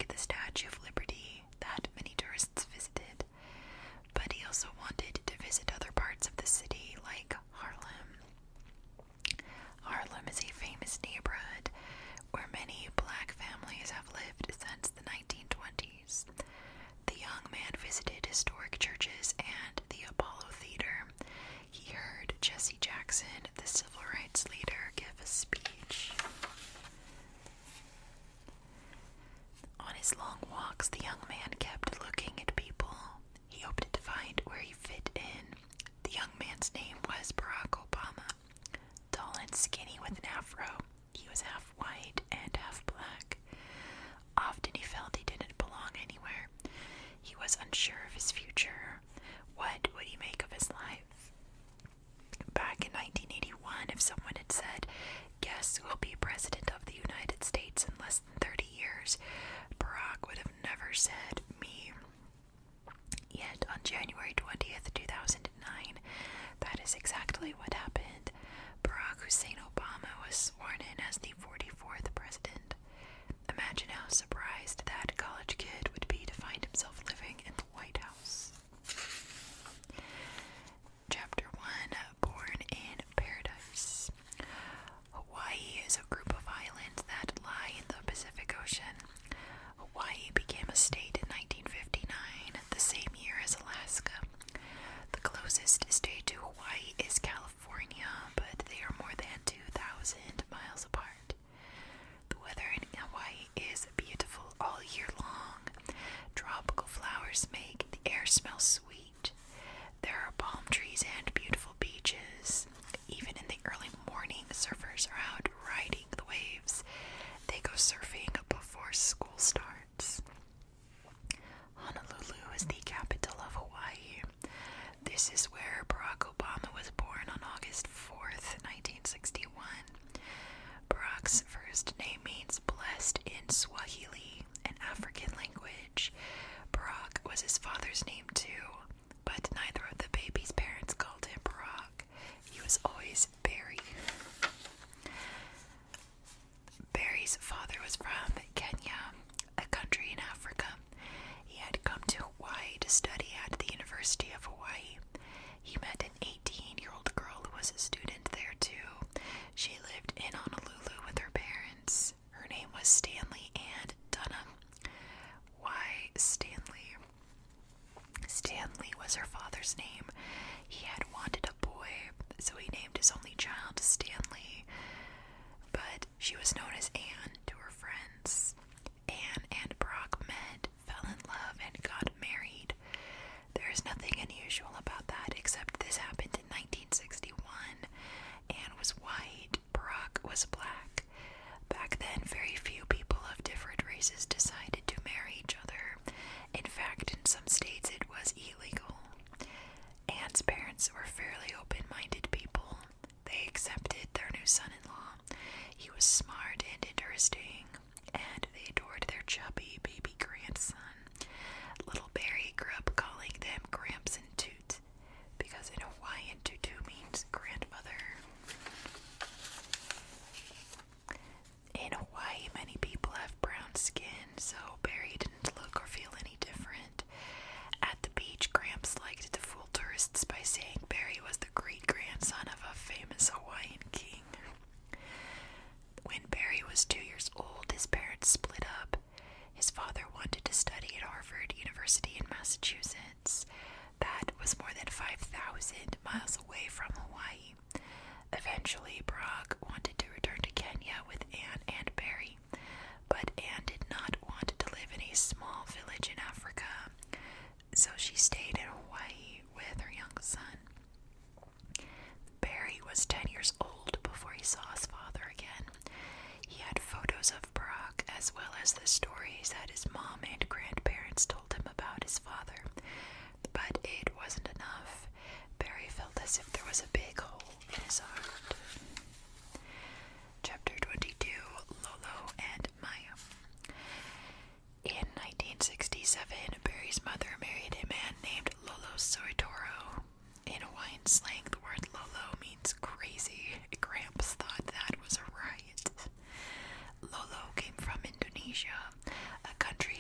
like the Statue of Liberty that many tourists visited, but he also wanted to visit other parts of the city like Harlem. Harlem is a famous neighborhood where many black families have lived since the 1920s. The young man visited historic churches and the Apollo Theater. He heard Jesse Jackson, the civil rights leader, give a speech. On his long walks, the young man kept looking at people. He hoped to find where he fit in. The young man's name was Barack Obama. Tall and skinny with an afro, he was half white and half black. Often he felt he didn't belong anywhere. He was unsure of his future. What would he make of his life? Back in 1981, if someone had said, "Guess who will be president of the United States in less than 30 years, Barack would have never said, "Me." Yet on January 20th, 2009, that is exactly what happened. Barack Hussein Obama was sworn in as the 44th president. Imagine how surprised that college kid would be to find himself living in the White House. Chapter 1, Born in Paradise. Hawaii is a group of islands that lie in the Pacific Ocean. Hawaii became a state in 1959, the same year as Alaska. The closest state to Hawaii is California, but they are more than 2,000 miles apart. The weather in Hawaii is beautiful all year long. Tropical flowers make the air smell sweet. There are palm trees and beautiful beaches. Even in the early morning, surfers are out riding the waves. They go surfing before school starts. Honolulu is the capital of Hawaii. This is where Barack Obama was born on August 4th, 1961. Barack's first name means blessed in Swahili, an African language. Barack was his father's name too, but neither of the baby's parents called him Barack. He was always Barry. Barry's father was from Kenya, a country in Africa. He had come to Hawaii to study at the University of Hawaii. He met an 18-year-old girl who was a student there too. She lived in Honolulu with her parents. Her name was Stanley Ann Dunham. Why Stanley? Stanley was her father's name. He had wanted a boy, so he named his only child Stanley. But she was known as Anne to her friends. Anne and Barack met, fell in love, and got married. There is nothing unusual about that, except this happened in 1961. Anne was white, Barack was black. Back then, very few people of different races decided to marry each other. In fact, in some states it was illegal. Anne's parents were fairly open-minded people. They accepted their new son-in-law. He was smart and interesting, and they adored their chubby baby grandson. Little Barry grew up calling them Gramps and Toot, because in Hawaiian, Tutu means grandmother. In Hawaii, many people have brown skin, so Barry didn't look or feel any different. At the beach, Gramps liked to fool tourists by saying Barry was the great-grandson of a famous Hawaiian king. When Barry was 2 years old, his parents split up. His father wanted to study at Harvard University in Massachusetts. That was more than 5,000 miles away from Hawaii. Eventually, Barack wanted to return to Kenya with Anne and Barry, but Anne did not want to live in a small village in Africa, so she stayed in Hawaii with her young son. Barry was 10 years old before he saw his father again. He had photos of Barack as well as the stories that his mom and grandparents told him about his father. But it wasn't enough. Barry felt as if there was a big hole in his heart. Chapter 22, Lolo and Maya. In 1967, Barry's mother married a man named Lolo Soetoro. In Hawaiian slang, the word Lolo means crazy. Gramps thought that was a riot. Lolo came from Indonesia, a country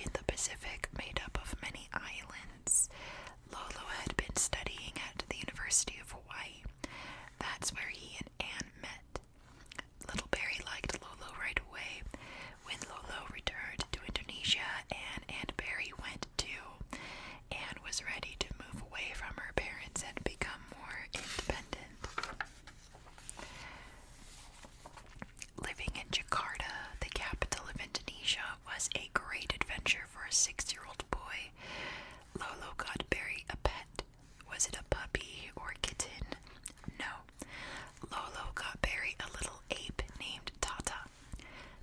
6-year-old boy. Lolo got Barry a pet. Was it a puppy or a kitten? No. Lolo got Barry a little ape named Tata.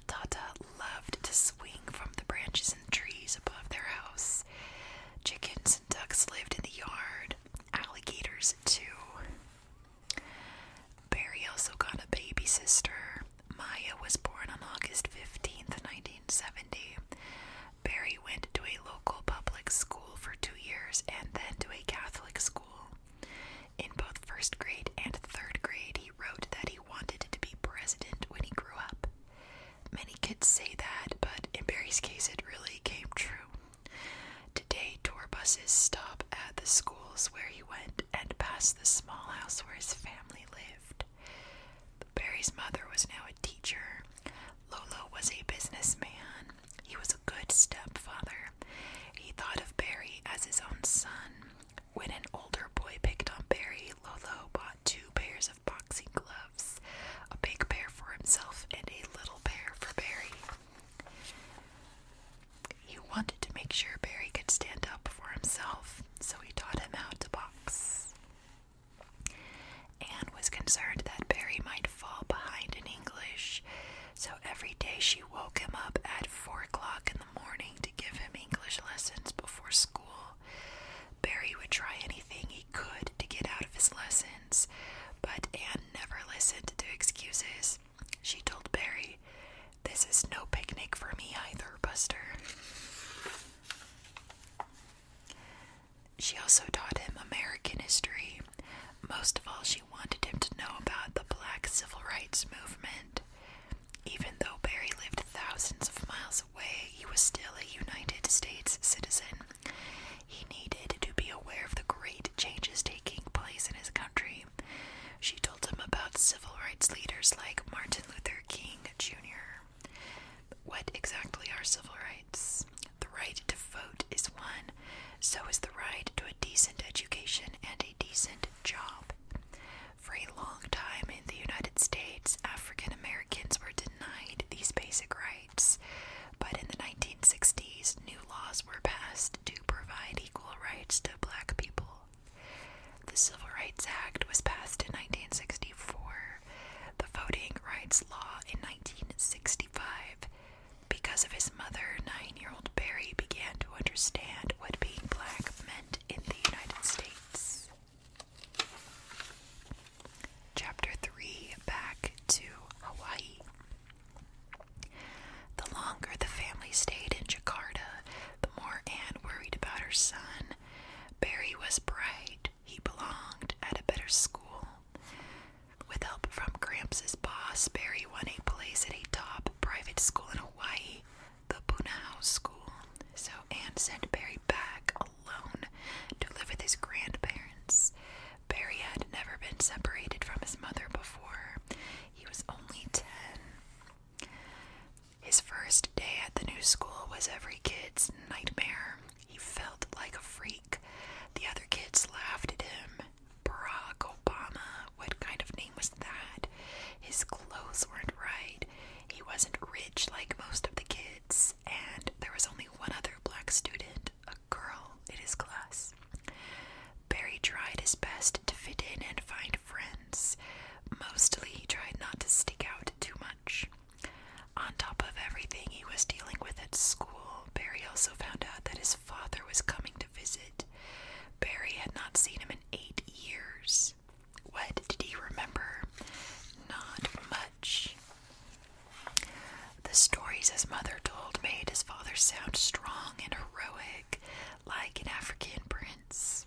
Tata loved to swing from the branches and trees above their house. Chickens and ducks lived in the yard. Alligators, too. Barry also got a baby sister. Maya was born on August 15th, 1970. Barry went to a local public school for 2 years and then to a Catholic school. In both first grade and third grade, he wrote that he wanted to be president when he grew up. Many kids say that, but in Barry's case, it really came true. Today, tour buses stop at the schools where he went and pass the small house where his family lived. Barry's mother was now a teacher. Lolo was a businessman. He was a good stepfather. He thought of Barry as his own son. When an older boy picked on Barry, Lolo bought 2 pairs of boxing gloves, a big pair for himself and a little pair for Barry. He wanted to make sure Barry could stand up for himself, so he taught him how to box. Anne was concerned that Barry might fall behind in English, so every day she woke him up at 4 o'clock in the morning to give him English lessons before school. Barry would try anything he could to get out of his lessons, but Anne never listened to excuses. She told Barry, "This is no picnic for me either, Buster." She also taught him American history. Most of all, she wanted him to know about the Black Civil Rights Movement. Even though Barry lived thousands of miles away, he was still a United States citizen. He needed to be aware of the great changes taking place in his country. She told him about civil rights leaders like Martin Luther King Jr. What exactly are civil rights? The right to vote is one. So is the right to a decent education and a decent job. For a long time in the United States, African Americans were denied these basic rights, but in the 1960s, new laws were passed to provide equal rights to Black people. The Civil Rights Act was passed in 1964, the Voting Rights Law in 1965. Because of his mother, 9-year-old Barry began to understand what being Black meant in the United States. Chapter 3, Back to Hawaii. The longer the family stayed in Jakarta, the more Anne worried about her son. Barry was bright. He belonged at a better school. With help from Gramps' boss, Barry won a place at a top private school in Hawaii, the Punahou School. So Anne sent Barry back alone to live with his grandparents. Barry had never been separated from his mother before. He was only 10. His first day at the new school was every kid's nightmare. He felt like a freak. The other kids laughed at him. Barack Obama, what kind of name was that? His clothes weren't right. He wasn't rich like most of the kids, and there was only one other Black student, a girl in his class. Barry tried his best to fit in and find friends. Mostly he tried not to stick out too much. On top of everything he was dealing with at school, Barry also found out that his father was coming to visit. Barry had not seen him in 8 years. What did he remember? Not much. The stories his mother told made his father sound strong and heroic, like an African prince.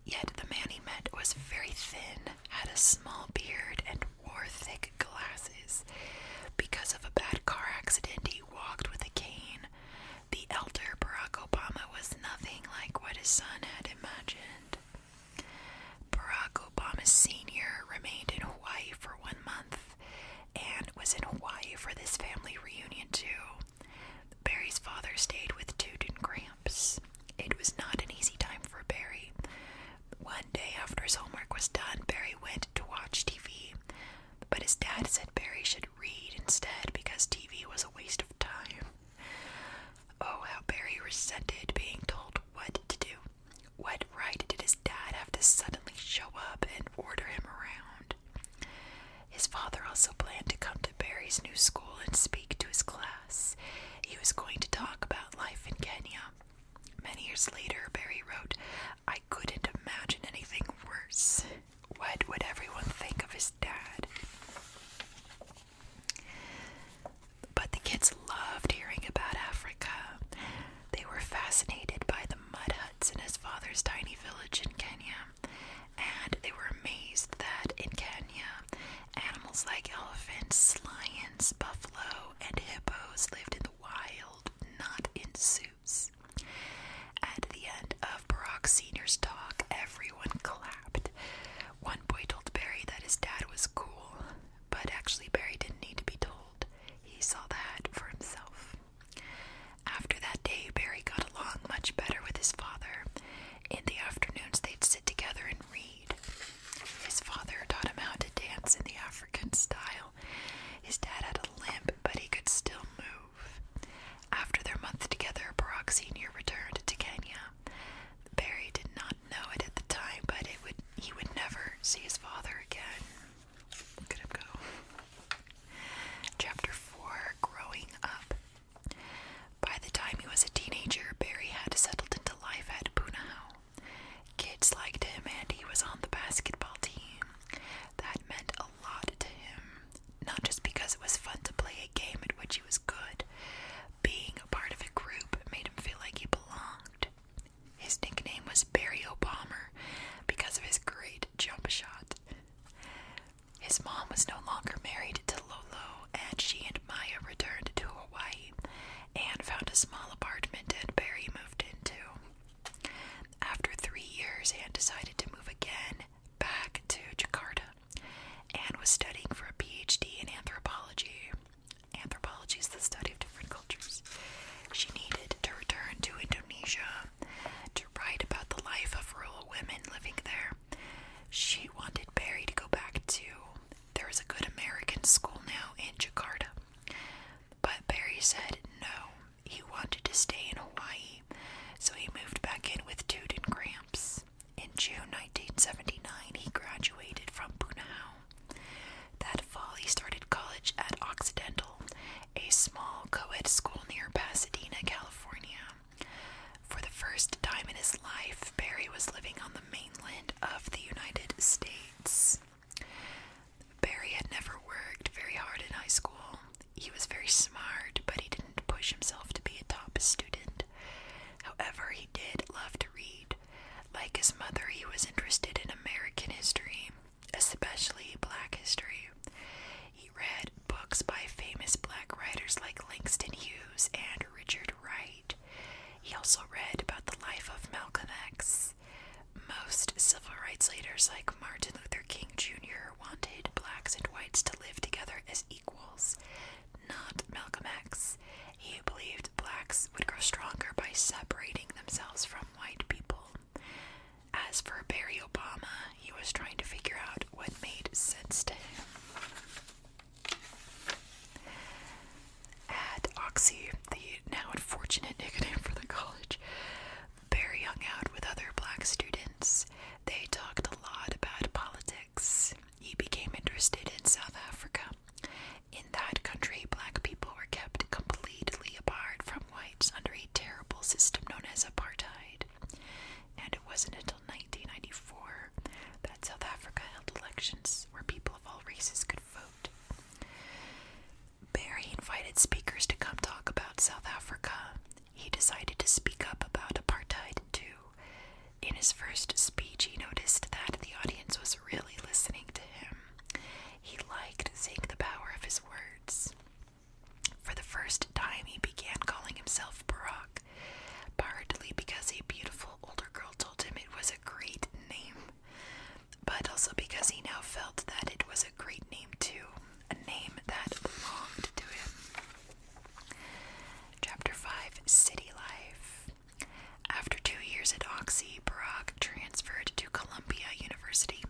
Yet the man he met was very thin, had a small beard, and wore thick glasses. Because of a bad car accident, he walked with a cane. The elder Barack Obama was nothing like what his son had imagined. Barack Obama Sr. remained in Hawaii for 1 month. Anne was in Hawaii for this family reunion too. Barry's father stayed with Toot and Gramps. It was not an easy time for Barry. One day after his homework was done, Barry went to watch TV. But his dad said Barry should read instead because TV was a waste of time. to suddenly show up and order him around. His father also planned to come to Barry's new school and speak to his class. He was going to talk about life in Kenya. Many years later, Barry wrote, "I couldn't imagine anything worse. What would everyone think of his dad?" But the kids loved hearing about Africa. They were fascinated by the mud huts in his father's tiny village in Kenya, and they were amazed that in Kenya, animals like elephants, lions, buffalo, and hippos lived in the wild, not in zoos. At the end of Barack Sr.'s talk, everyone clapped. One boy told Barry that his dad was cool, but actually Barry didn't need to be told. He saw that for himself. After that day, Barry got along much better with his father. In the afternoons, they'd sit together and read. His father taught him how to dance in the African style. His dad had a limp, but he could still move. After their month together, Barack Sr. returned to Kenya. Barry did not know it at the time, but he would never see his father again. Look at him go. Chapter 4, Growing Up. By the time he was a teenager, Barry had settled into life at Punahou. Kids liked him and he was on the basketball team. That meant a lot to him, not just because it was fun to play a game at which he was good. Being a part of a group made him feel like he belonged. His nickname was Barry Obama because of his great jump shot. His mom was no longer married to Lolo, and she and Maya returned to Hawaii and found a small apartment and Barry moved into. After 3 years, Anne decided to move again back to Jakarta. Anne was studying for a PhD in anthropology. Anthropology is the study of different cultures. She needed to return to Indonesia to write about the life of rural women living there. She wanted Barry to go back to. There was a good American school now in Jakarta. But Barry said no. He wanted to stay in Hawaii, so he moved back in with Toot and Gramps. In June 1979, he graduated from Punahou. That fall, he started college at Occidental, a small co-ed school near Pasadena, California. For the first time in his life, Barry was living on the mainland of the United States. Barry had never worked very hard in high school. He was very smart, but he didn't push himself to be a top student. However, he did love to read. Like his mother, he was interested in American history, especially Black history. He read books by famous Black writers like Langston Hughes and Richard Wright. He also read about the life of Malcolm X. Most civil rights leaders like Martin Luther King Jr. wanted blacks and whites to live together as equals, not Malcolm X. He believed blacks would grow stronger by separating themselves from white people. As for Barry Obama, he was trying to figure out what made sense to him. At Oxy, the now unfortunate nickname for the college, Barry hung out with other Black students. They talked a lot about politics. He became interested in South Africa. In that country, Black people were kept completely apart from whites under a terrible system known as apartheid. And it wasn't until 1994 that South Africa held elections where people of all races could vote. Barry invited speakers to come talk about South Africa. He decided to speak up about apartheid too. In his first speech, he noticed that the audience was really listening to him. He liked seeing the power of his words. For the first time, he began calling himself Barack, partly because a beautiful older girl told him it was a great name, but also because he now felt that it was a great name too, a name that belonged to him. Chapter 5, City Life. After 2 years at Oxy, Barack transferred to Columbia University.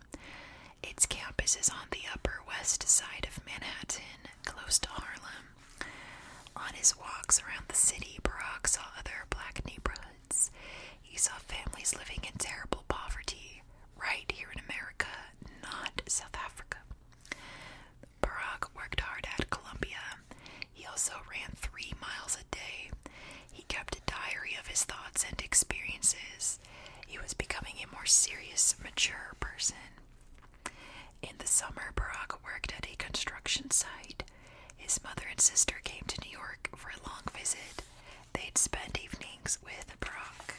Its campus is on the Upper West Side of Manhattan, close to Harlem. On his walks around the city, Barack saw other Black neighborhoods. He saw families living in terrible poverty, thoughts and experiences. He was becoming a more serious, mature person. In the summer, Barack worked at a construction site. His mother and sister came to New York for a long visit. They'd spend evenings with Barack.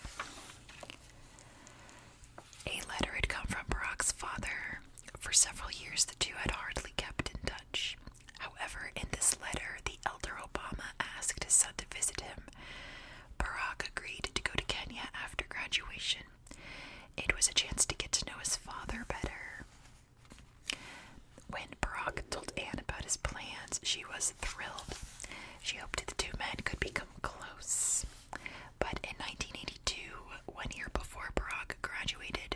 A letter had come from Barack's father. For several years, the two had hardly kept in touch. However, in this letter, the elder Obama asked his son to visit him. Barack agreed to go to Kenya after graduation. It was a chance to get to know his father better. When Barack told Anne about his plans, she was thrilled. She hoped the two men could become close. But in 1982, 1 year before Barack graduated,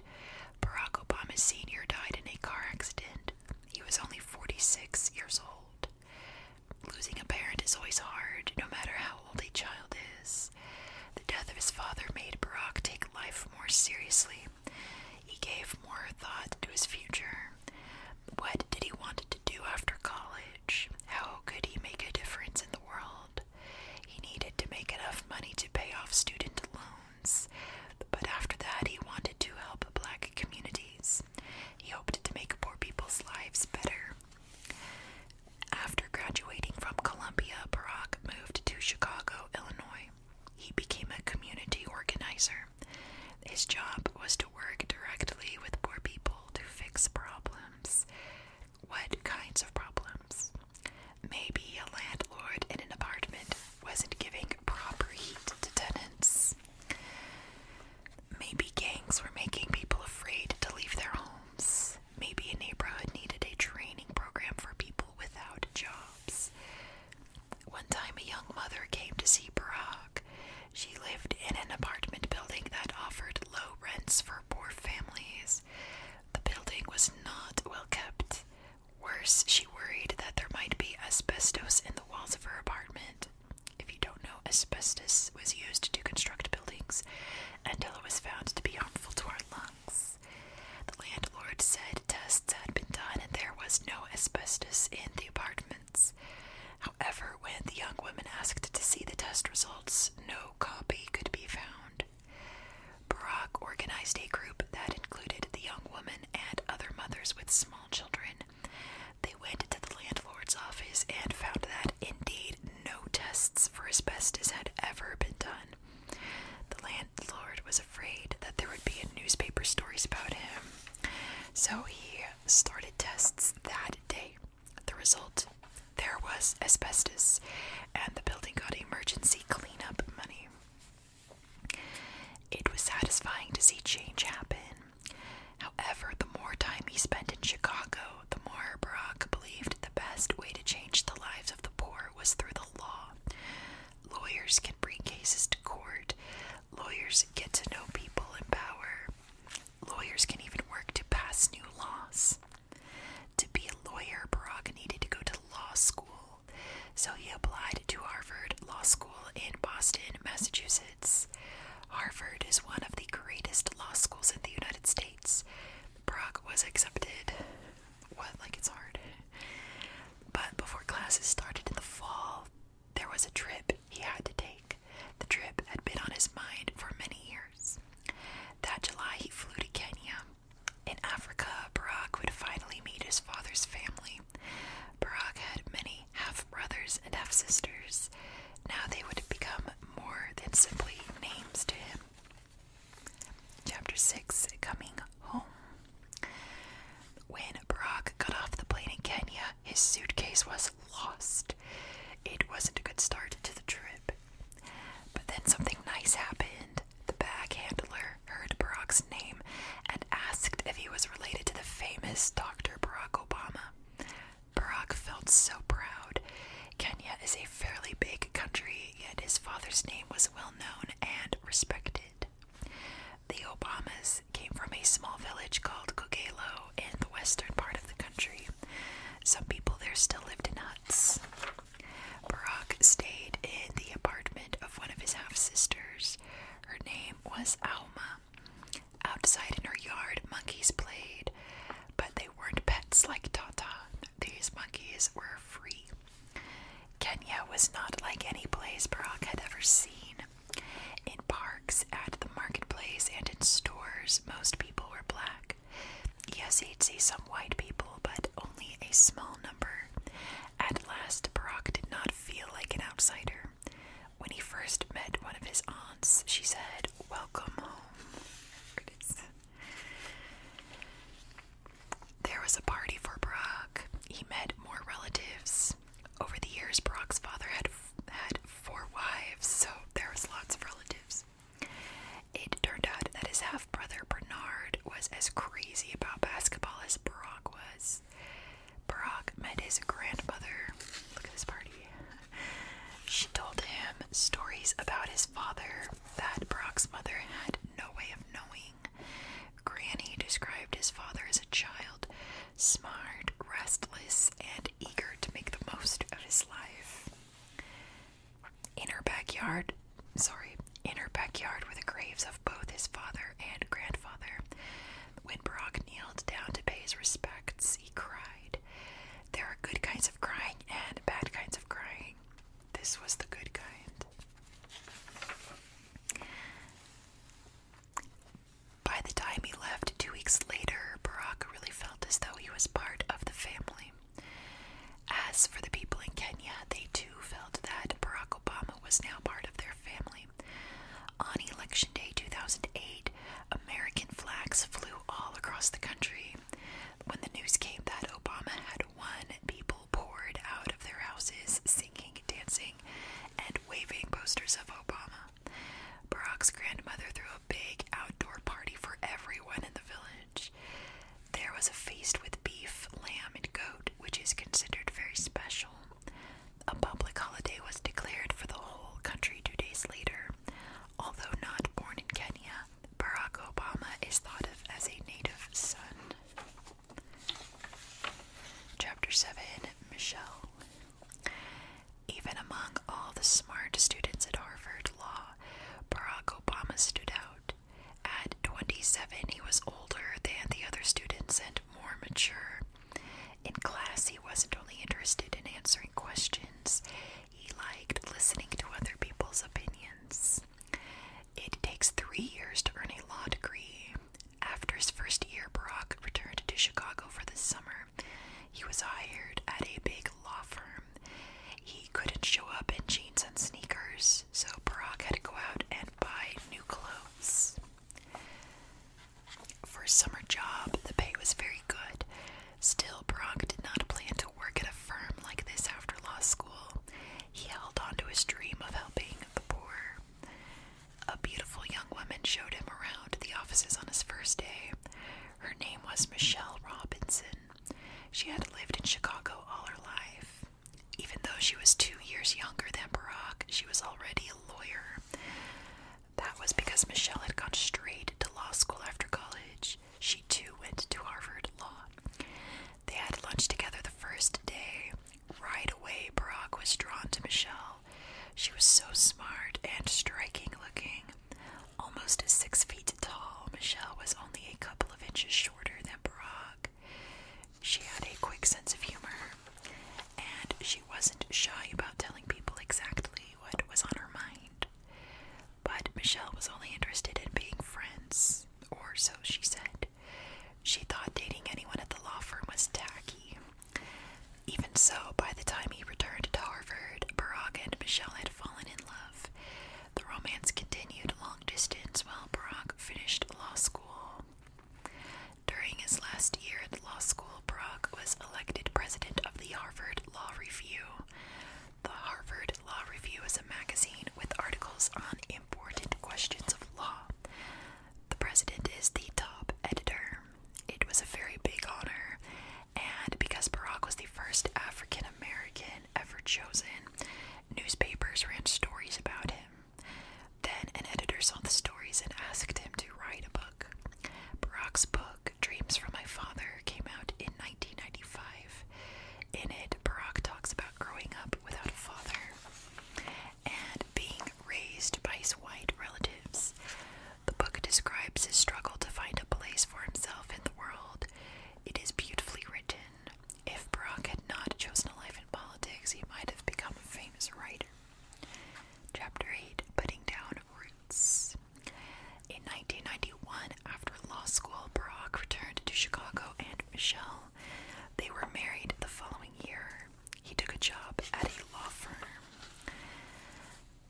Barack Obama Sr. died in a car accident. He was only 46 years old. Losing a parent is always hard, no matter how old a child is. The death of his father made Barack take life more seriously. He gave more thought to his future. What did he want to do after college? How could he make a difference in the world? He needed to make enough money to pay off student loans. But after that, he wanted to help Black communities. He hoped to make poor people's lives better. After graduating from Columbia, Barack moved to Chicago, Illinois. He became a community organizer. His job was to work directly with poor people to fix problems. What kinds of problems? Maybe a landlord in an apartment wasn't giving proper heat to tenants. Maybe gangs were making people afraid to leave their homes. Maybe a neighborhood needed a training program for people without jobs. One time a young mother came to see Barack. She lived in an apartment building that offered low rents for poor families. The building was not well kept. Worse, she worried that there might be asbestos in the walls of her apartment. If you don't know, asbestos was used to construct buildings until it was found to be harmful to our lungs. The landlord said tests had been done and there was no asbestos in the apartments. However, when the young woman asked to see the test results, no copy could be found. Barack organized a group that included the young woman and other mothers with small children. They went to the landlord's office and found that, indeed, no tests for asbestos had ever been done. The landlord was afraid that there would be newspaper stories about him, so he started tests that day. The result: there was asbestos, and the building got emergency cleanup money. It was satisfying to see change happen. However, the more time he spent in Chicago, the more Barack believed the best way to change the lives of the poor was through the law. Lawyers can bring cases to court. Lawyers get to know people in power. Lawyers can even work to pass new laws. To be a lawyer, Barack needed to go to law school, so he applied to Harvard Law School in Boston, Massachusetts. Harvard is one of the greatest law schools in the United States. Barack was accepted. It's hard. But before classes started in the fall, there was a trip he had to take. The trip had been on his mind for many years. That July, he flew to Kenya. In Africa, Barack would finally meet his father's family. Barack had many half-brothers and half-sisters. Now they would become more than simply names to him. Chapter 6, Coming Home. When Barack got off the plane in Kenya, his suitcase was lost. It wasn't a good start to the trip. But then something nice happened. The bag handler heard Barack's name and asked if he was related to the famous Dr. Barack Obama. Barack felt so proud. Kenya is a fairly big country, yet his father's name was well known and respected. The Obamas came from a small village called Kogelo in the western part of the country. Some people there still lived in huts. Barack stayed in the apartment of one of his half-sisters. Her name was Alma. Outside in her yard, monkeys played, but they weren't pets like Tata. These monkeys were free. Kenya was not like any place Barack had ever seen. In parks, works at the marketplace and in stores, most people were black. Yes, he'd see some white people, but only a small number. At last, Barack did not feel like an outsider. When he first met one of his aunts, she said, "Welcome home." There was a party for Barack. He met more relatives. Over the years, Barack's father had 4 wives, so there was lots of relatives. It turned out that his half-brother Bernard was as crazy about basketball as Barack was. Barack met his grandmother. Look at this party. She told him stories about his father that Barack's mother had no way of knowing. Granny described his father as a child, smart, restless, and eager to make the most of his life. In her backyard were the graves of both his father and grandfather. When Barack kneeled down to pay his respects, he cried. There are good kinds of crying and bad kinds of crying. This was the good kind. By the time he left 2 weeks later, Barack really felt as though he was part of the family. As for the people in Kenya, they too felt that Barack Obama was now part of their family. On Election Day 2008, American flags flew all across the country. When the news came that Obama had won, people poured out of their houses, singing, dancing, and waving posters of Obama. Barack's grandmother threw a big outdoor party for everyone in the village. There was a feast with beef, lamb, and goat, which is considered very special. A public holiday was declared for the whole country 2 days later. Although not born in Kenya, Barack Obama is thought of as a native son. Chapter 7. Michelle. Even among all the smart students at Harvard Law, Barack Obama stood out. At 27, he was older than the other students and more mature. In class, he wasn't only interested in answering questions, he liked listening to other people's opinions. It takes 3 years to earn a law degree. After his first year, Barack returned to Chicago for the summer. He was hired at a big law firm. He couldn't show up in jeans and sneakers, so Barack had to go out and buy new clothes. For a summer job, the pay was very good. Still, Barack did not plan to work at a firm like this after law school. He held on to his dream of helping the poor. A beautiful young woman showed him around the offices on his first day. Her name was Michelle Robinson. She had lived in Chicago all her life. Even though she was 2 years younger than Barack, she was already a lawyer. That was because Michelle had gone straight to law school after college. She too went to Harvard Law. They had lunch together the first day. Right away, Barack was drawn to Michelle. She was so smart and striking looking. Almost 6 feet tall, Michelle was only a couple of inches shorter than Barack. She had a quick sense of humor, and she wasn't shy about telling people exactly what was on her mind. But Michelle was only interested in being friends, or so she said. She thought dating anyone at the law firm was tacky. Even so, by the time he returned to Harvard, Barack and Michelle had fallen in love. The romance continued long distance while Barack finished law school. During his last year at law school, Barack was elected president of the Harvard Law Review. The Harvard Law Review is a magazine with articles on important questions of law. The president is the top editor. It was a very big honor, and because Barack was the first African American ever chosen, newspapers ran stories about him. Then an editor saw the stories and asked him to write a book. Barack's book, Dreams from My Father, came out in 1995. In it, Barack talks about growing up without a father and being raised by his white relatives. The book describes his struggle to find a place for himself in the world. It is beautifully written. If Barack had not chosen a life in politics, he might have become a famous writer. Chapter 8. Putting Down Roots. law school, Barack returned to Chicago and Michelle. They were married the following year. He took a job at a law firm.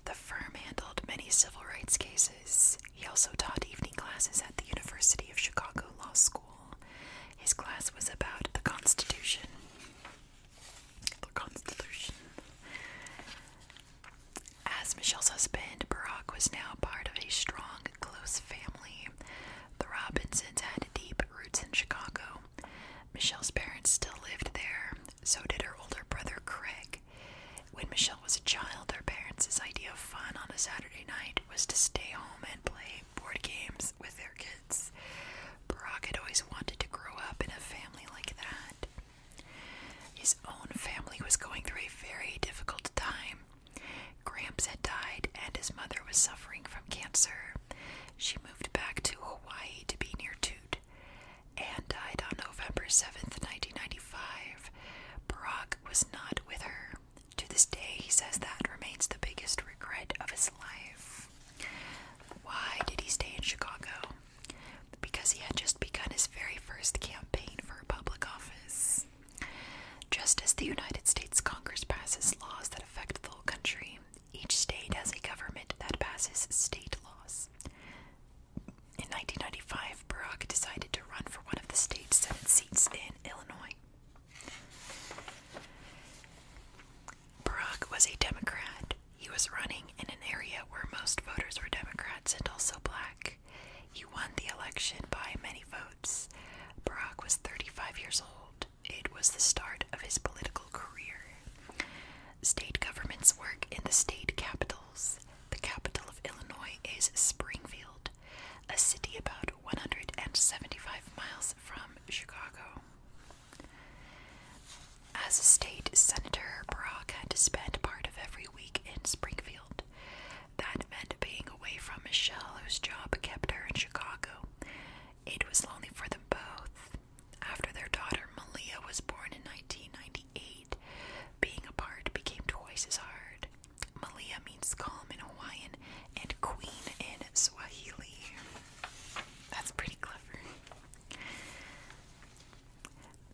The firm handled many civil rights cases. He also taught evening classes at the University of Chicago Law School. His class was about the Constitution. As Michelle's husband, Barack was now part of a strong, close family. The Robinsons had deep roots in Chicago. Michelle's parents still lived there, so did her older brother Craig. When Michelle was a child, her parents' idea of fun on a Saturday night was to stay home and play board games with their kids. Barack had always wanted to grow up in a family like that. His own family was going through a very difficult time. Gramps had died and his mother was suffering from cancer. She moved back to Hawaii to be near Toot and died on November 7th, 1995. Barack was not with her. To this day, he says that remains the biggest regret of his life. Why did he stay in Chicago? Because he had just begun his very first campaign for public office. Just as the United States Congress passes laws that affect the whole country, each state has a government that passes state laws. In 1995, Barack decided to run for one of the state's Senate seats in Illinois. Barack was a Democrat. He was running in an area where most voters were Democrats and also black. He won the election by many votes. Barack was 35 years old. It was the start of his political career. State governments work in the state capitals. The capital of Illinois is Springfield, a city about 175 miles from Chicago. As a state senator, Barack had to spend part of every week in Springfield. That meant being away from Michelle, whose job kept her in Chicago. It was lonely for them both. After their daughter Malia was born in 1998, being apart became twice as hard. Malia means calm in Hawaiian and queen in Swahili. That's pretty clever.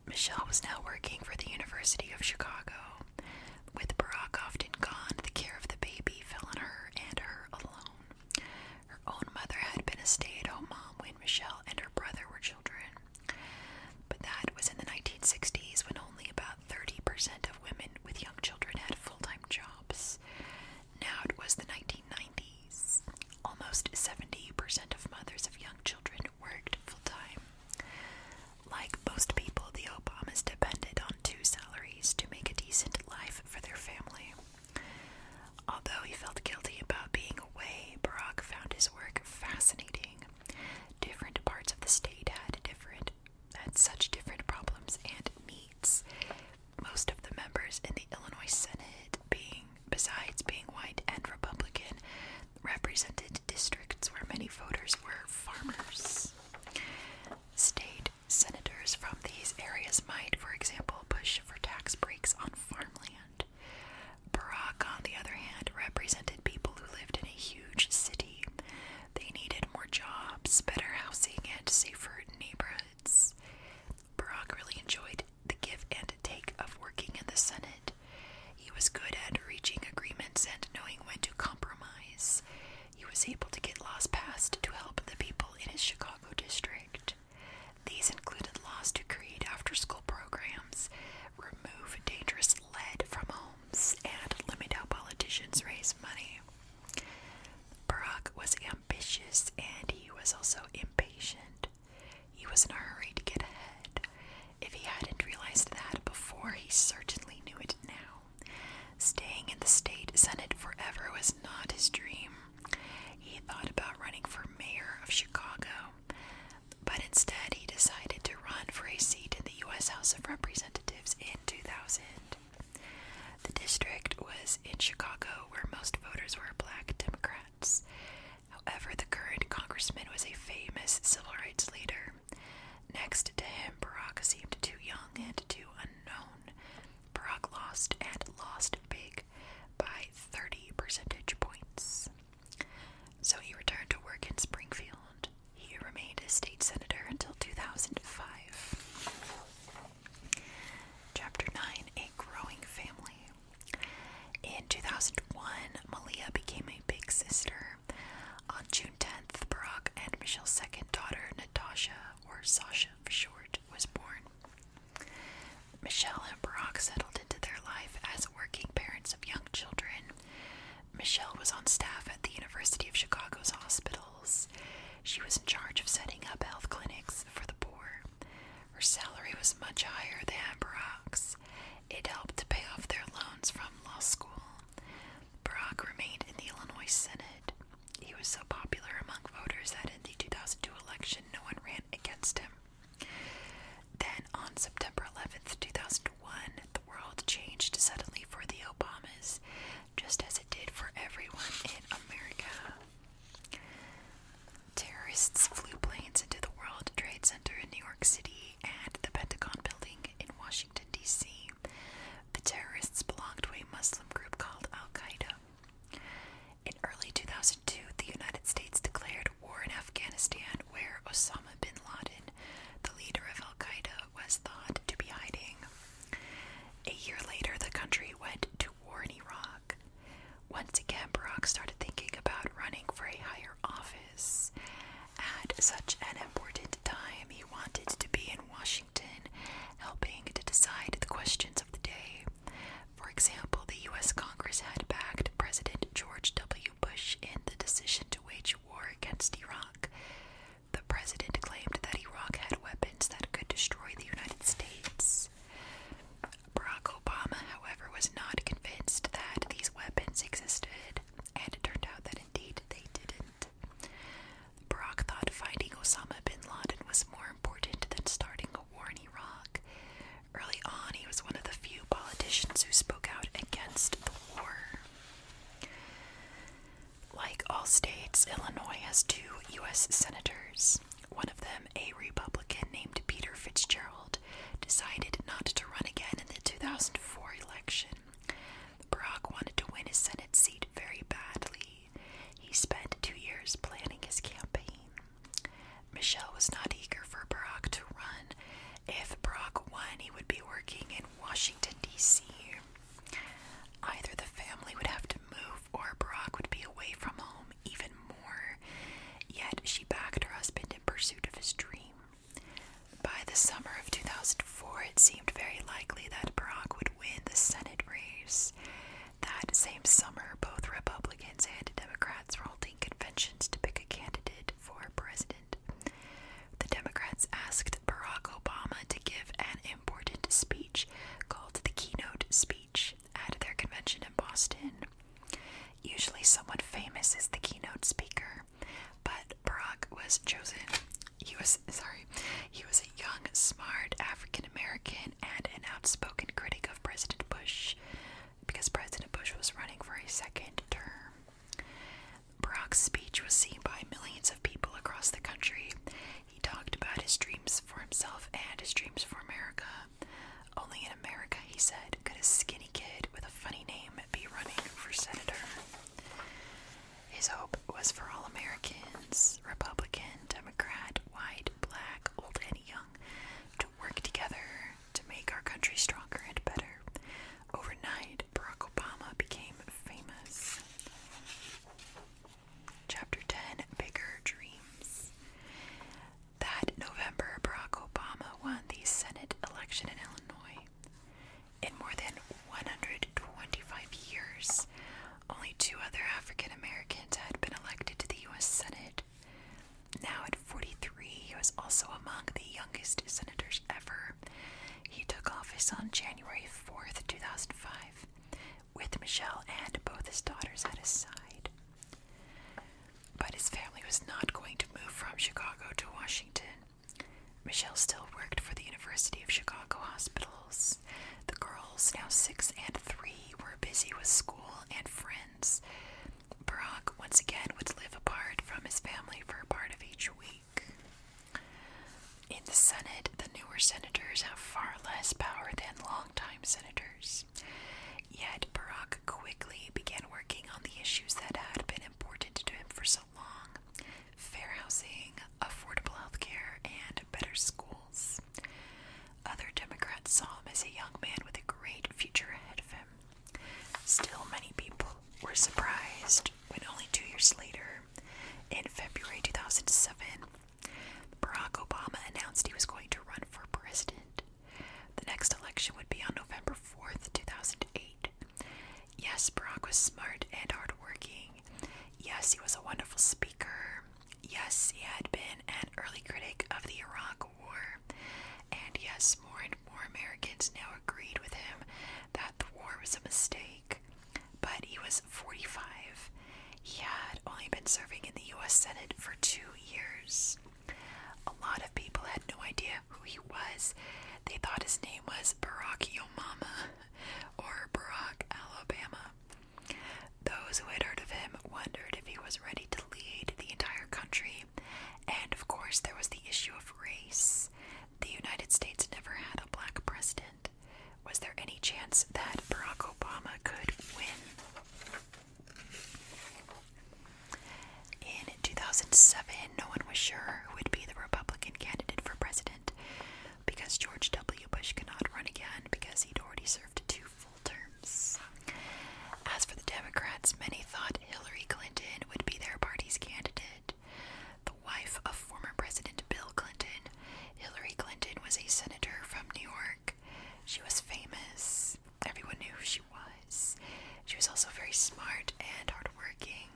Michelle was now working for the University of Chicago. With Barack often gone, the care of the baby fell on her and her alone. Her own mother had been a stay-at-home mom when Michelle and her brother were children. But that was in the 1960s when only about 30% of women with young children had full-time jobs. Now it was the 1990s. Almost 70% of mothers of young children worked full-time. Like most people, the Obamas depended on two salaries to make a decent life for their family. Although he felt guilty about being away, Barack found his work fascinating. Different parts of the state had such different problems and needs. Most of the members in the Illinois Senate, besides being white and Republican, represented districts where many voters were farmers. State senators from these areas might, for example, push for tax breaks on farmland. Barack, on the other hand, represented people who lived in a huge city. They needed more jobs, better housing, and safer neighborhoods. Barack really enjoyed the give and take of working in the Senate. He was good at reaching agreements and knowing when to compromise. He was able to get laws passed to help the people in his Chicago district. These included laws to create after-school programs, remove dangerous lead from homes, and limit how politicians raise money. Barack was ambitious and he was also impatient. He was in a hurry to get ahead. If he hadn't realized that before, he certainly knew it now. Staying in the state Senate forever was not his dream. He thought about running for mayor of Chicago, but instead he decided to run for a seat in the U.S. House of Representatives in 2000. The district was in Chicago, where most voters were black Democrats. However, the current congressman was a famous civil rights leader. Next to him, Barack seemed too young and too unknown. Barack lost, and lost big, by 30 percentage points. So he returned to work in Springfield. He remained a state senator She was in charge of setting up health clinics for the poor. Her salary was much higher than Barack's. It helped to pay off their loans from law school. Barack remained in the Illinois Senate. He was so popular among voters that in the 2002 election, no one ran against him. Then, on September 11th, 2001, the world changed suddenly for the Obamas, just as it did for everyone in America. Terrorists flew planes into the World Trade Center in New York City and the Pentagon building in Washington, D.C. The terrorists belonged to a Muslim group called Al-Qaeda. In early 2002, the United States declared war in Afghanistan, where Osama bin Laden, the leader of Al-Qaeda, was thought to be hiding. A year later, the country went to war in Iraq. Once again, Barack started thinking about running for a higher office. At such an important time, he wanted to be in Washington, helping to decide the questions of the day. For example, the U.S. Congress had backed President George W. Bush in the decision to wage war against Iraq. The president claimed that Iraq had weapons that could destroy the United States. Barack Obama, however, was not convinced that these weapons existed, and it turned out that indeed they didn't. Barack thought finding Osama bin Laden was more important than starting a war in Iraq. Early on, he was one of the few politicians who spoke out against the war. Like all states, Illinois has 2 U.S. senators. One of them, a Republican named Peter Fitzgerald, decided not to run again in the 2004 election. Barack wanted to win his Senate seat very badly. He spent 2 years planning his campaign. Michelle was not eager for Barack to run. If Barack won, he would be working in Washington, D.C. Either the family would have to move or Barack would be away from home even more. Yet she backed her husband in pursuit of his dream. By the summer of 2004, it seemed very likely that Barack would win the Senate race. That same summer, both Republicans and Democrats were holding conventions to pick a candidate for president. The Democrats asked Barack Obama to give an important speech called the keynote speech at their convention in Boston. Usually someone famous is the keynote speaker, but Barack was chosen. He was a young, smart African-American and an outspoken critic of President Bush, because President Bush was running for a second term. Barack's speech was seen by millions of people across the country. He talked about his dreams for himself and his dreams for America. Only in America, he said, could a skinny kid with a funny name be running for senator. His hope was for all Americans, Republican, Democrat, white, black, old and young, to work together to make our country stronger and better. Overnight, Barack Obama became famous. Chapter 10, Bigger Dreams. That November, Barack Obama won the Senate election in Illinois. In more than 125 years, only 2 other African Americans had been elected to the U.S. Senate. Now at 43, he was also among the youngest senators ever. He took office on January 4th, 2005, with Michelle and both his daughters at his side. But his family was not going to move from Chicago to Washington. Michelle still worked for the University of Chicago hospitals. The girls, now 6 and 3, were busy with school and friends. Barack once again would live apart from his family for part of each week. In the Senate, the newer senators have far less power than longtime senators. Yet Barack quickly began working on the issues that had been important to him for so long: fair housing, affordable health care, and better schools. Other Democrats saw him as a young man with a great future ahead of him. Still, many people were surprised when only 2 years later, in February 2007, Barack Obama announced he was going to run for president. The next election would be on November 4th, 2008. Yes, Barack was smart and hardworking. Yes, he was a wonderful speaker Republicans now agreed with him that the war was a mistake, but he was 45. He had only been serving in the U.S. Senate for 2 years. A lot of people had no idea who he was. They thought his name was Barack Obama or Barack Alabama. Those who had heard of him wondered if he was ready to lead the entire country. And of course, there was the issue of race. The United States never had a black president. Was there any chance that Barack Obama could win? In 2007, no one was sure who would be the Republican candidate for president because George W. Bush could not run again because he'd already served 2 full terms. As for the Democrats, many thought Hillary Clinton would be their party's candidate. The wife of former President Bill Clinton, Hillary Clinton was a senator from New York. She was famous. Everyone knew who she was. She was also very smart and hardworking.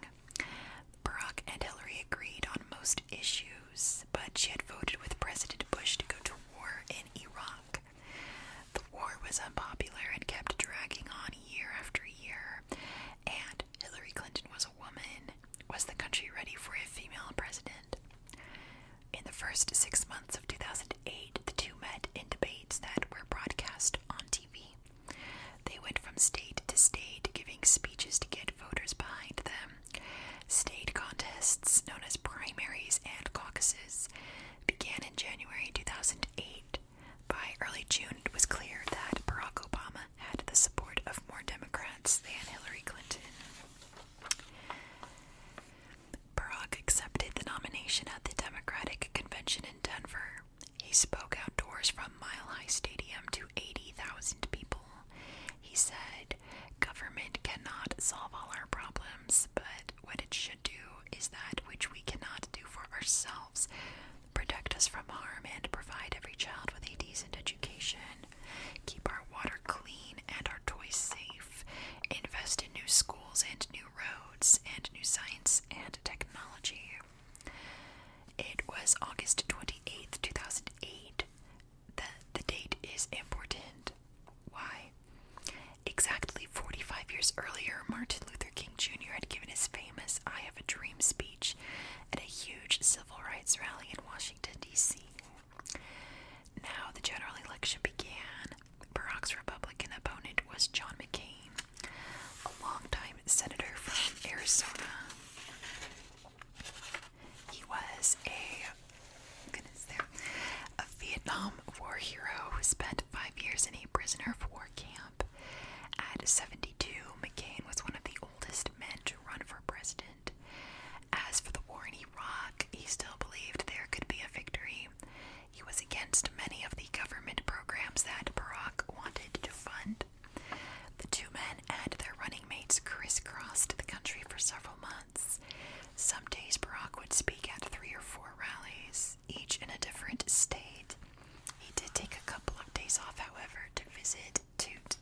Barack and Hillary agreed on most issues, but she had voted with President Bush to go to war in Iraq. The war was unpopular and kept dragging on year after year, and Hillary Clinton was a woman. Was the country ready for a female president? In the first 6 months of 2008, the two met in debates that were broadcast on TV. They went from state to state, giving speeches to get voters behind them. State contests, known as primaries and caucuses, began in January 2008. By early June, it was clear that Barack Obama had the support of more Democrats than Hillary Clinton. Barack accepted the nomination at the Democratic Convention in Denver. He spoke outdoors from Mile High Stadium to 80,000 people. He said, "Government cannot solve all our problems, but what it should do is that which we cannot do for ourselves, protect us from harm and provide every child with a decent education, keep our water clean and our toys safe, invest in new schools and new roads, and new science and technology." It was August 28th, 2008. The date is important. Why? Exactly 45 years earlier, Martin Luther King Jr. had given his famous "I Have a Dream" speech at a huge civil rights rally in Washington, D.C. Now the general election began. Barack's Republican opponent was John McCain, a longtime senator from Arizona. He was a Vietnam War hero who spent 5 years in a prisoner of war camp. At 72, McCain was one of the oldest men to run for president. As for the war in Iraq, he still believed there could be a victory. He was against many of the government programs that Barack wanted to fund. The two men and their running mates crisscrossed the country for several months. Some days Barack would speak at 3 or 4 rallies, each in a different state. He did take a couple of days off, however, to visit Toot.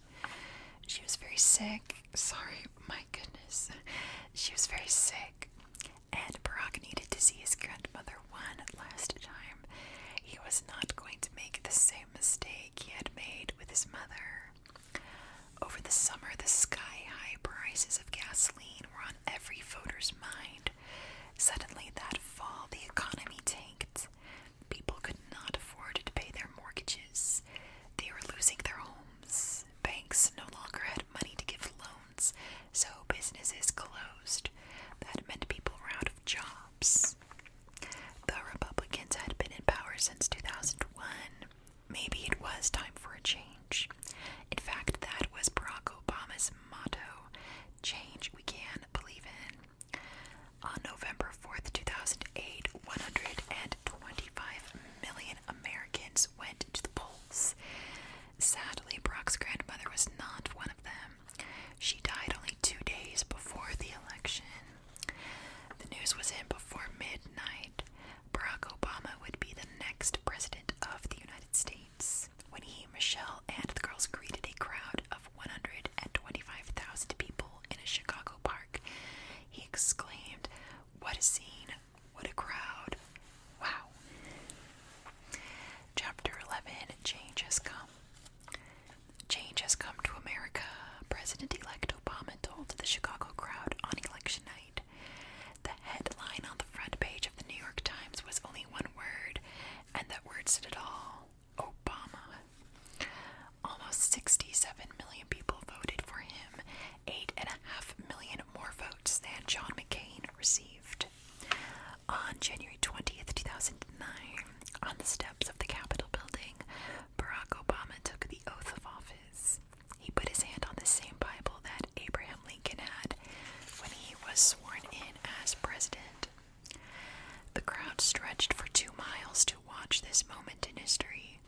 She was very sick. Sorry, my goodness. She was very sick, and Barack needed to see his grandmother one last time. He was not going to make the same mistake he had made with his mother. Over the summer, the sky-high prices of gasoline were on every voter's mind. Suddenly, that fall, the economy tanked. People could not afford to pay their mortgages. They were losing their homes. Banks no longer had money to give loans, so businesses closed. That meant people were out of jobs. The Republicans had been in power since 2001. Maybe it was time for a change. In fact, that was Barack Obama's motto: "Change we can believe in." On November 4th, 2008, 125 million Americans went to the polls. Sadly, Barack's grandmother was not one of them. She died only 2 days before the election. The news was in before midnight. Barack Obama would be the next starts it all? Obama. Almost 67 million people voted for him, 8.5 million more votes than John McCain received. On January 20th, 2009, on the steps of the Capitol building, Barack Obama took the oath of office. He put his hand on the same Bible that Abraham Lincoln had when he was sworn in as president. The crowd stretched for 2 miles to watch this moment in history.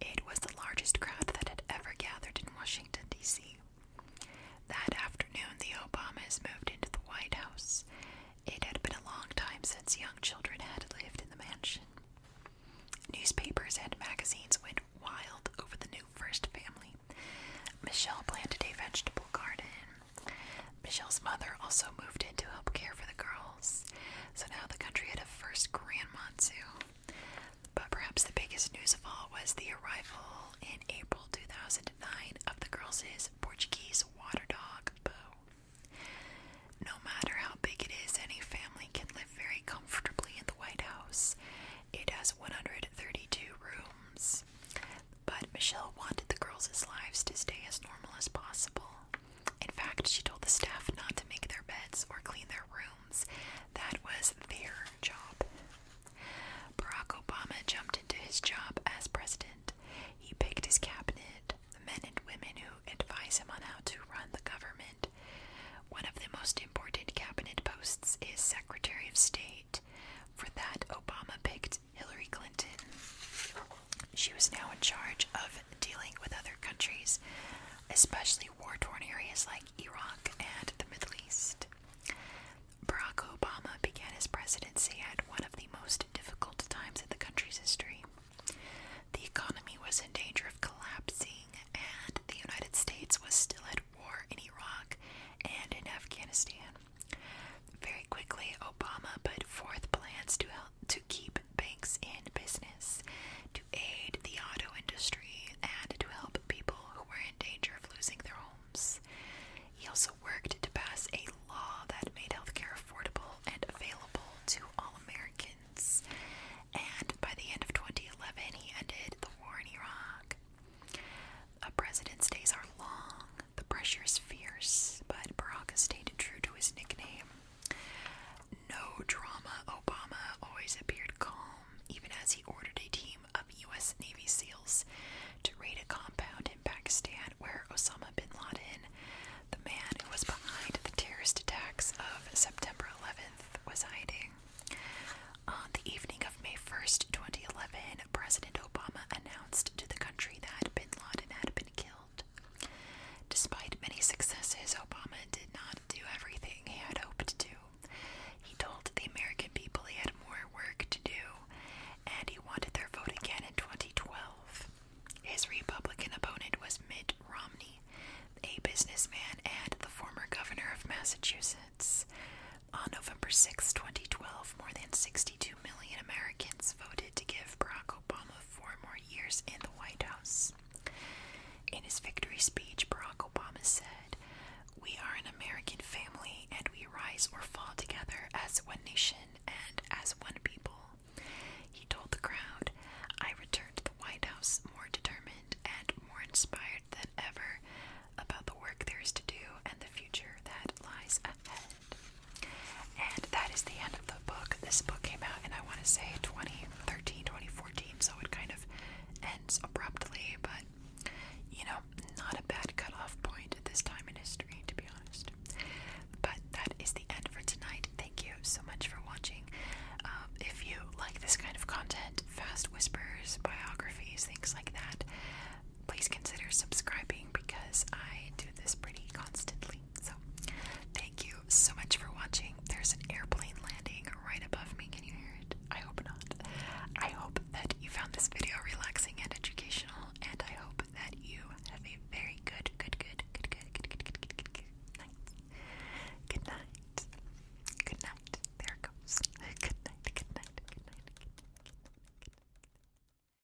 It was the largest crowd that had ever gathered in Washington, D.C. That afternoon, the Obamas moved into the White House. It had been a long time since young children had lived in the mansion. Newspapers and magazines went wild over the new first family. Michelle planted a vegetable garden. Michelle's mother also moved in to help care for the girls. So now the country had a first grandma too. But perhaps the biggest news of all was the arrival in April 2009 of the girls' Portuguese water dog, Bo. No matter how big it is, any family can live very comfortably in the White House. It has 132 rooms. But Michelle wanted the girls' lives to stay as normal as possible. In fact, she told the staff not to make their beds or clean their rooms. That was their job. Barack Obama jumped into his job as president. He picked his cabinet, the men and women who advise him on how to run the government. One of the most important cabinet posts is Secretary of State. For that, Obama picked Hillary Clinton. She was now in charge of dealing with other countries, especially war-torn areas like Iraq and the Middle East. Barack Obama began his presidency at one of the most difficult times in the country's history. The economy was in danger of collapsing, and the United States was still at war in Iraq and in Afghanistan. Very quickly, Obama put forth plans to keep banks in business, to aid the auto industry, and to help people who were in danger of losing their homes. He also worked to pass a law that made healthcare affordable and available to all Americans. And by the end of 2011, he ended the war in Iraq. A president's days are long, the pressure is fierce, but Barack has stayed true to his nickname. No drama, Obama always appeared calm, even as he ordered a team of U.S. Navy SEALs to raid a compound in Pakistan where Osama bin Laden, the man who was behind the terrorist attacks of September 11th, was hiding. On the evening of May 1st, 2011, President Obama announced to the country that bin Laden had been killed. Despite many successes, Obama did not do everything he had hoped to. He told the American people he had more work to do, and he wanted their vote again in 2012. His Republican opponent was Mitt Romney, a businessman and the former governor of Massachusetts. On November 6, 2012, more than 62 million Americans voted to give Barack Obama 4 more years in the White House. In his victory speech, Barack Obama said, "We are an American family, and we rise or fall together as one nation and as one people." He told the crowd, "I returned to the White House more determined and more inspired than ever about the work there is to do and the future that lies ahead." And that is the end of the book. This book came out in, I want to say, 2013, 2014, so it kind of ends abruptly, but, you know, not a bad cutoff point at this time in history, to be honest. But that is the end for tonight. Thank you so much for watching. If you like this kind of content, fast whispers, biographies, things like that, please consider subscribing because I